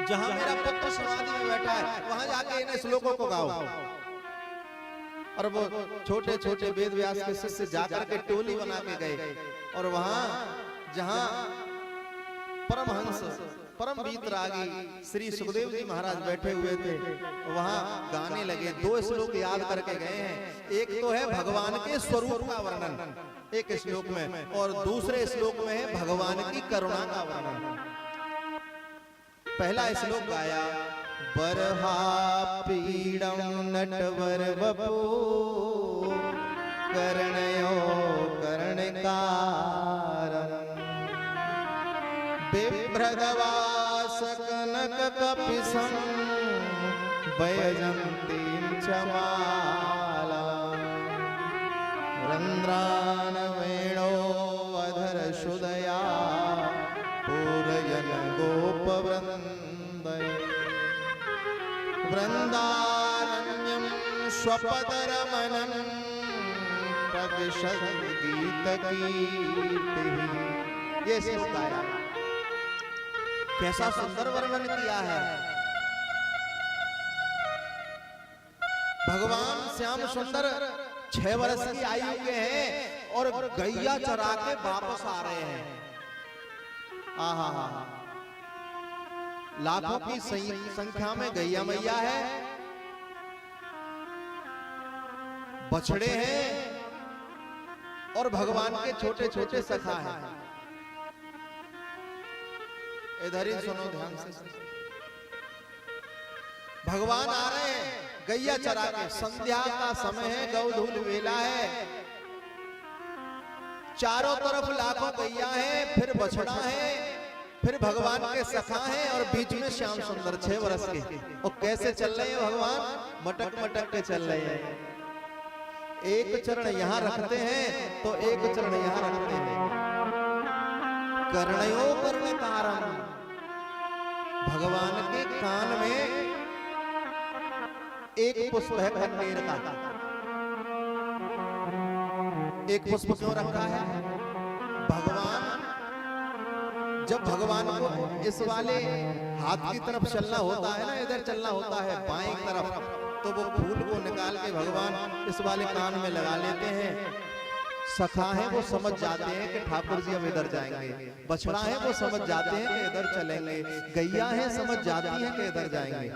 जहां मेरा पुत्र समाधि में बैठा है वहां जाके इन श्लोकों को गाओ। और वो छोटे छोटे वेद व्यास के शिष्य जाकर के टोली बना के गए और वहां जहां परमहंस परम वीतरागी श्री सुखदेव जी महाराज बैठे हुए थे वहां गाने लगे। दो श्लोक याद करके गए हैं। एक तो है भगवान के स्वरूप का वर्णन एक श्लोक में और दूसरे श्लोक में है भगवान की करुणा का वर्णन। पहला श्लोक गाया बरहा पीड़म नटवर वपु कर्णयो कर्णकारम बिभ्रगवास कनक कपिसं वयजंतीं च माला रंद्रान वेणो अधर सुदया पूरयन गोपवृंदय वृंदारण्यं स्वपदरमणं प्रविशद गीतकीर्तिः। ये श्लोक आया। कैसा सुंदर वर्णन किया है। भगवान श्याम सुंदर 6 वर्ष की आयु के हैं और गैया चरा के वापस आ रहे हैं। आहा लाखों की संख्या में गैया मैया है, बछड़े हैं और भगवान के छोटे छोटे सखा हैं। इधर ही सुनो ध्यान से। भगवान आ रहे हैं गैया चरा के। संध्या का समय है, गौधूल वेला है। चारों तरफ लाखों गैया है, फिर बछड़ा है, फिर भगवान के सखा हैं और बीच में श्याम सुंदर 6 वर्ष के। और कैसे चल रहे हैं भगवान? मटक मटक के चल रहे हैं। एक चरण यहां रखते हैं तो एक चरण यहां रखते हैं। कर्णयो कर्णकारम भगवान के कान में एक पुष्प है कन्नेर का। एक पुष्प क्यों रखा है? भगवान जब भगवान को इस वाले हाथ की तरफ चलना होता है ना, इधर चलना होता है बाएं तरफ, तो वो फूल को निकाल के भगवान इस वाले कान में लगा लेते हैं। सखा है वो समझ जाते हैं कि ठाकुर जी अब इधर जाएंगे, बछड़ा है वो समझ जाते हैं कि इधर चलेंगे, गैया है समझ जाती है कि इधर जाएंगे।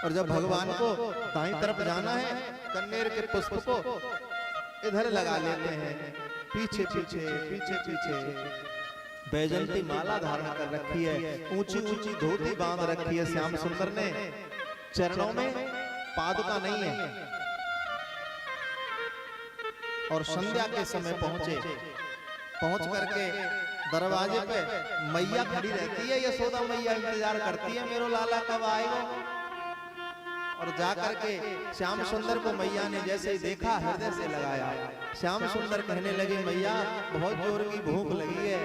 और जब भगवान को दाईं तरफ जाना है कन्नेर के पुष्प को इधर लगा लेते हैं। पीछे पीछे पीछे पीछे बैजंती माला धारण कर रखी है, ऊंची ऊंची धोती बांध रखी है श्याम सुंदर ने। चरणों में पादुका नहीं है। और संध्या के समय पहुंच करके दरवाजे पे मैया खड़ी रहती है। यशोदा मैया इंतजार करती है मेरो लाला कब आएगा। और जाकर के श्याम सुंदर को मैया ने जैसे ही देखा हृदय से लगाया। श्याम सुंदर कहने लगे मैया बहुत जोर की भूख लगी है।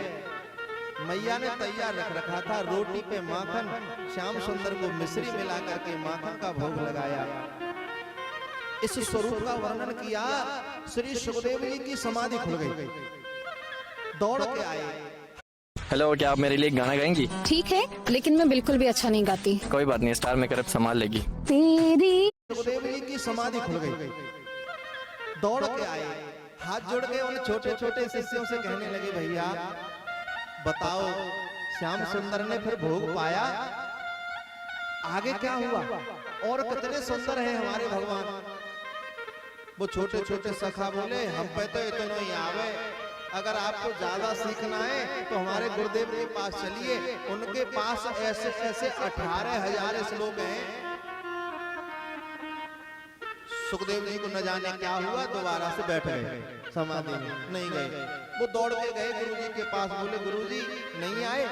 मैया ने तैयार रख रखा था रोटी पे माखन। श्याम सुंदर को मिश्री मिला करके माखन का भोग लगाया। इस स्वरूप का वर्णन किया। श्री सुखदेव जी की समाधि खुल गई। दौड़ के आए। हेलो, क्या आप मेरे लिए एक गाना गाएंगी? ठीक है, लेकिन मैं बिल्कुल भी अच्छा नहीं गाती। कोई बात नहीं, स्टार मेकर अब संभाल लेगी। तेरी सुखदेव जी की समाधि खुल गई। दौड़ के आए, हाथ जोड़ के उन छोटे छोटे शिष्यों से कहने लगे भैया बताओ श्याम सुंदर ने फिर भोग पाया, आगे क्या हुआ और कितने सुंदर हैं हमारे भगवान। वो छोटे छोटे सखा बोले हम पे तो इतना ही आवे, अगर आपको ज्यादा सीखना है तो हमारे गुरुदेव के पास चलिए। उनके पास ऐसे ऐसे 18,000 श्लोक हैं। सुखदेव जी को न जाने क्या हुआ, दोबारा से बैठ गए समाधि में, नहीं गए। वो दौड़ के गए गुरुजी के पास, बोले गुरुजी नहीं आए।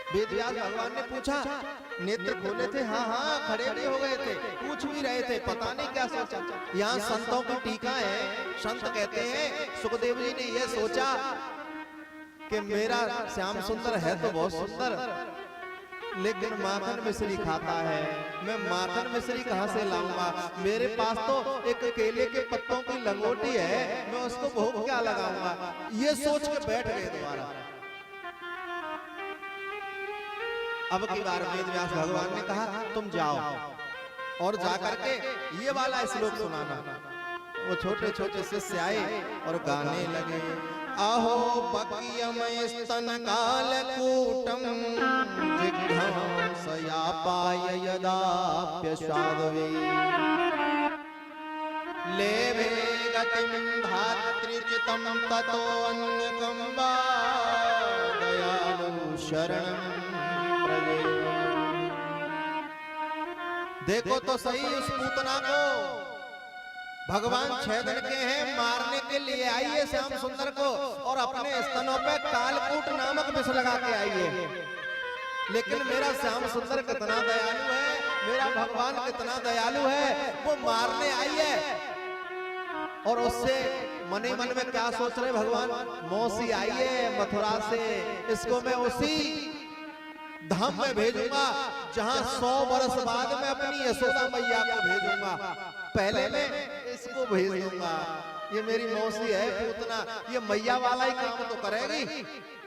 वेदव्यास भगवान ने पूछा, नेत्र खोले थे? हाँ हाँ, खड़े भी हो गए थे, पूछ भी रहे थे, पता नहीं क्या सोचा। यहाँ संतों की टीका है। संत कहते हैं सुखदेव जी ने यह सोचा कि मेरा श्याम सुंदर है तो बहुत सुंदर, लेकिन माखन मिश्री खाता है, मैं माखन मिश्री कहाँ से लाऊंगा? मेरे पास तो एक केले के पत्तों की लंगोटी है, मैं उसको भोग क्या लगाऊंगा? ये सोच के बैठ गए दोबारा। अब की बार वेद व्यास भगवान ने कहा तुम जाओ और जाकर के ये वाला श्लोक सुनाना। वो छोटे छोटे शिष्य आए और गाने लगे। अहो बकियमय स्तन कालकूटम जिघ्रांसयापाय यदाप्यसादवे लेभे गतिं धात्रिचितं ततो अन्यकं वा दयालु शरणं प्रजे। देखो तो सही उस पूतना को, भगवान 6 दिन के हैं, मारने के लिए आई है श्याम सुंदर को और अपने स्तनों पे कालकूट नामक विष लगा के आई है। लेकिन मेरा श्याम सुंदर कितना दयालु है, मेरा भगवान कितना दयालु है, वो मारने आई है। और उससे मने मन में क्या सोच रहे भगवान, मौसी आई है मथुरा से, इसको मैं उसी धाम में भेजूंगा जहां 100 वर्ष बाद में अपनी यशोदा मैया को भेजूंगा, पहले मैं इसको भेज दूंगा। ये मेरी मौसी है पूतना, ये मैया वाला ही काम तो करेगी।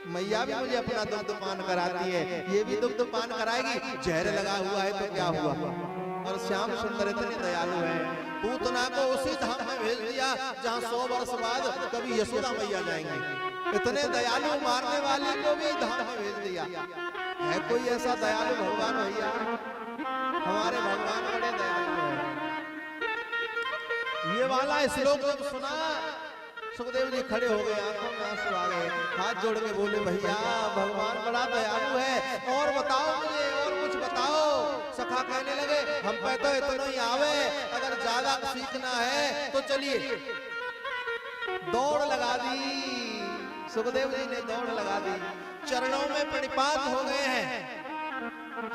मैया भी मुझे अपना दुग्ध पान कराती है, ये भी दुग्ध पान कराएगी। जहर लगा हुआ है तो क्या हुआ। और श्याम सुंदर इतने दयालु है, पूतना को उसी धाम में भेज दिया जहां 100 वर्ष बाद कभी यशोदा मैया जाएंगे। इतने दयालु मारने वाले को भी धाम में भेज दिया। है कोई ऐसा दयालु भगवान भैया? हमारे भगवान बड़े दयालु हैं। ये वाला श्लोक जब सुना सुखदेव जी खड़े हो गए, आंखों में आंसू आ गए, हाथ जोड़ के बोले भैया भगवान बड़ा दयालु है, और बताओ मुझे, और कुछ बताओ। सखा कहने लगे हम पे तो इतना ही आवे, अगर ज्यादा सीखना है तो चलिए। दौड़ लगा दी, सुखदेव जी ने दौड़ लगा दी, चरणों में प्रणिपात हो गए हैं,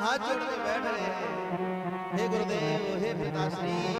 हाथ जोड़ के बैठ गए। हे गुरुदेव, हे पिताश्री।